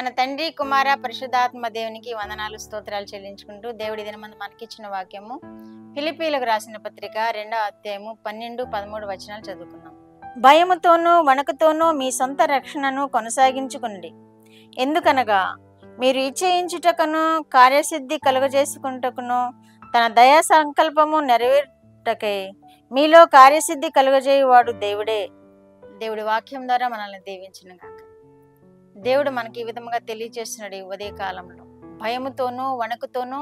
మన తండ్రి కుమార పరిశుద్ధాత్మ దేవునికి వందనాలు స్తోత్రాలు చెల్లించుకుంటూ దేవుడి దినమందు మనకిచ్చిన వాక్యము ఫిలిప్పీలకు రాసిన పత్రిక 2వ అధ్యాయము 12-13 వచనాలు చదువుకున్నాం. భయముతోనూ వణుకుతోనూ మీ సొంత రక్షణను కొనసాగించుకునండి. ఎందుకనగా మీరు ఇచ్చేయించుటకును కార్యసిద్ధి కలుగజేసుకుంటకును తన దయా సంకల్పము నెరవేరుటకై మీలో కార్యసిద్ధి కలుగజేయువాడు దేవుడే. దేవుడి వాక్యం ద్వారా మనల్ని దీవించిన గాక. దేవుడు మనకి ఈ విధముగా తెలియజేస్తున్నాడు. ఈ ఉదయ కాలంలో భయముతోనూ వణుకుతోనూ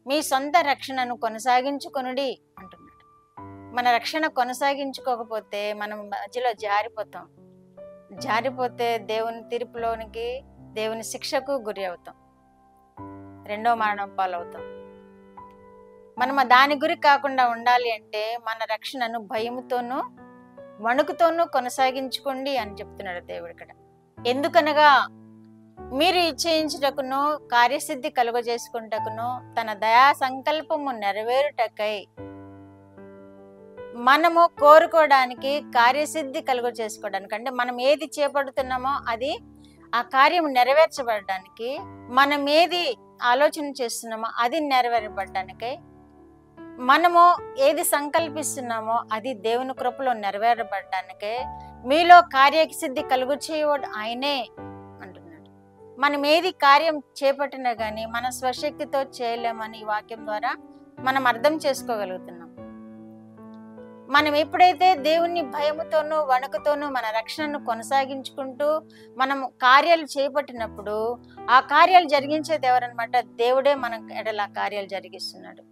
మీ సొంత రక్షణను కొనసాగించుకొనుడి అంటున్నాడు. మన రక్షణ కొనసాగించుకోకపోతే మనం మధ్యలో జారిపోతే దేవుని తీర్పులోనికి, దేవుని శిక్షకు గురి అవుతాం, రెండో మరణం పాలవుతాం. మనం దాని గురి కాకుండా ఉండాలి అంటే మన రక్షణను భయముతోనూ వణుకుతోనూ కొనసాగించుకోండి అని చెప్తున్నాడు దేవుడు ఇక్కడ. ఎందుకనగా మీరు ఇచ్చేయించుటకును కార్యసిద్ధి కలుగజేసుకుంటకును తన దయా సంకల్పము నెరవేరుటకై మనము కోరుకోవడానికి, కార్యసిద్ధి కలుగజేసుకోవడానికి అంటే మనం ఏది చేపడుతున్నామో అది ఆ కార్యం నెరవేర్చబడడానికి, మనం ఏది ఆలోచన చేస్తున్నామో అది నెరవేరబడడానికై, మనము ఏది సంకల్పిస్తున్నామో అది దేవుని కృపలో నెరవేరబడడానికే మీలో కార్యసిద్ధి కలుగు చేయవాడు ఆయనే అంటున్నాడు. మనం ఏది కార్యం చేపట్టినా కానీ మన స్వశక్తితో చేయలేమని ఈ వాక్యం ద్వారా మనం అర్థం చేసుకోగలుగుతున్నాం. మనం ఎప్పుడైతే దేవుని భయముతోనూ వణుకుతోనూ మన రక్షణను కొనసాగించుకుంటూ మనం కార్యాలు చేపట్టినప్పుడు ఆ కార్యాలు జరిగించేది ఎవరనమాట? దేవుడే మన ఎడల కార్యాలు జరిగిస్తున్నాడు.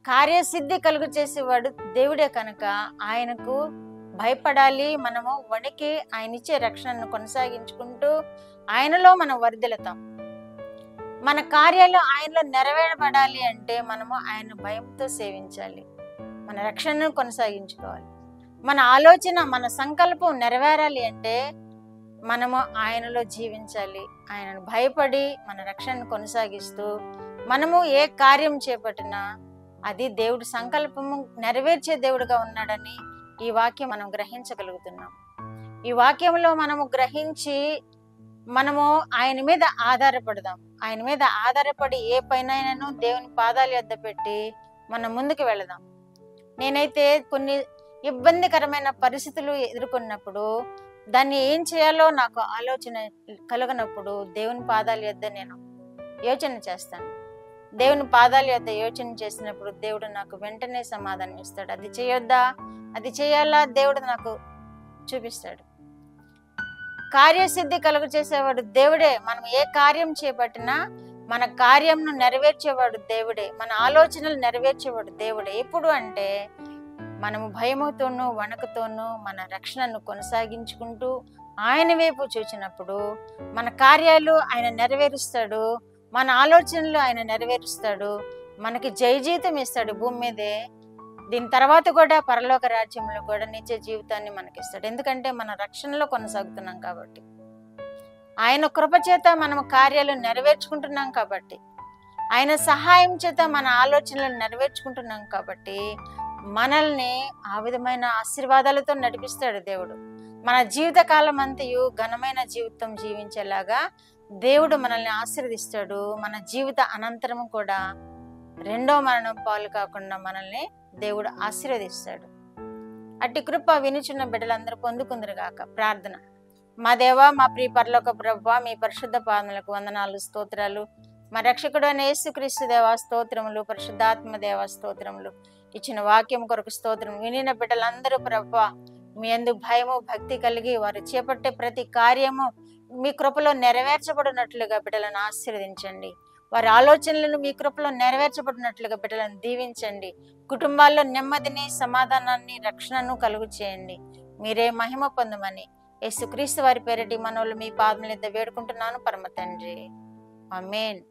కార్యసిద్ధి కలుగు చేసేవాడు దేవుడే కనుక ఆయనకు భయపడాలి. మనము వణికి ఆయన ఇచ్చే రక్షణను కొనసాగించుకుంటూ ఆయనలో మనం వర్ధిల్లుతాం. మన కార్యాలు ఆయనలో నెరవేరబడాలి అంటే మనము ఆయన భయంతో సేవించాలి, మన రక్షణను కొనసాగించుకోవాలి. మన ఆలోచన, మన సంకల్పం నెరవేరాలి అంటే మనము ఆయనలో జీవించాలి. ఆయనను భయపడి మన రక్షణను కొనసాగిస్తూ మనము ఏ కార్యం చేపట్టినా అది దేవుడి సంకల్పము నెరవేర్చే దేవుడుగా ఉన్నాడని ఈ వాక్యం మనం గ్రహించగలుగుతున్నాం. ఈ వాక్యంలో మనము గ్రహించి మనము ఆయన మీద ఆధారపడదాం. ఆయన మీద ఆధారపడి ఏ పైనైనాను దేవుని పాదాల యొద్ద పెట్టి మనం ముందుకు వెళదాం. నేనైతే కొన్ని ఇబ్బందికరమైన పరిస్థితులు ఎదుర్కొన్నప్పుడు దాన్ని ఏం చేయాలో నాకు ఆలోచన కలగనప్పుడు దేవుని పాదాల యొద్ద నేను యోచన చేస్తాను. దేవుని పాదాల యొద్ద యోచన చేసినప్పుడు దేవుడు నాకు వెంటనే సమాధానం ఇస్తాడు. అది చేయొద్దా, అది చేయాలా, దేవుడు నాకు చూపిస్తాడు. కార్యసిద్ధి కలుగు చేసేవాడు దేవుడే. మనం ఏ కార్యం చేపట్టినా మన కార్యంను నెరవేర్చేవాడు దేవుడే, మన ఆలోచనలు నెరవేర్చేవాడు దేవుడే. ఎప్పుడు అంటే మనము భయముతోనూ వణుకుతోనూ మన రక్షణను కొనసాగించుకుంటూ ఆయన వైపు చూచినప్పుడు మన కార్యాలు ఆయన నెరవేరుస్తాడు, మన ఆలోచనలు ఆయన నెరవేరుస్తాడు, మనకి జయజీవితం ఇస్తాడు భూమి మీదే. దీని తర్వాత కూడా పరలోక రాజ్యంలో కూడా నిత్య జీవితాన్ని మనకిస్తాడు. ఎందుకంటే మన రక్షణలో కొనసాగుతున్నాం కాబట్టి, ఆయన కృప చేత మనం కార్యాలు నెరవేర్చుకుంటున్నాం కాబట్టి, ఆయన సహాయం చేత మన ఆలోచనలను నెరవేర్చుకుంటున్నాం కాబట్టి మనల్ని ఆ విధమైన ఆశీర్వాదాలతో నడిపిస్తాడు దేవుడు. మన జీవిత కాలం అంతయు ఘనమైన జీవితం జీవించేలాగా దేవుడు మనల్ని ఆశీర్వదిస్తాడు. మన జీవిత అనంతరం కూడా రెండో మరణం పాలు కాకుండా మనల్ని దేవుడు ఆశీర్వదిస్తాడు. అట్టి కృప వినుచున్న బిడ్డలందరూ పొందుకుందరుగాక. ప్రార్థన. మా దేవా, మా ప్రియ పరలోక ప్రభువా, మీ పరిశుద్ధ పాదములకు వందనాలు, స్తోత్రాలు. మా రక్షకుడు అయిన యేసుక్రీస్తు దేవా స్తోత్రములు, పరిశుద్ధాత్మ దేవా స్తోత్రములు. ఇచ్చిన వాక్యం కొరకు స్తోత్రం. వినిన బిడ్డలందరూ ప్రభువా మీ యందు భయము భక్తి కలిగి వారు చేపట్టే ప్రతి కార్యము మీ కృపలో నెరవేర్చబడినట్లుగా బిడ్డలను ఆశీర్వదించండి. వారి ఆలోచనలను మీ కృపలో నెరవేర్చబడినట్లుగా బిడ్డలను దీవించండి. కుటుంబాల్లో నెమ్మదిని, సమాధానాన్ని, రక్షణను కలుగు చేయండి. మీరే మహిమ పొందమని యేసుక్రీస్తు వారి పేరటి మనవులు మీ పాదముల యొద్ద వేడుకుంటున్నాను పరమ తండ్రి. ఆమేన్.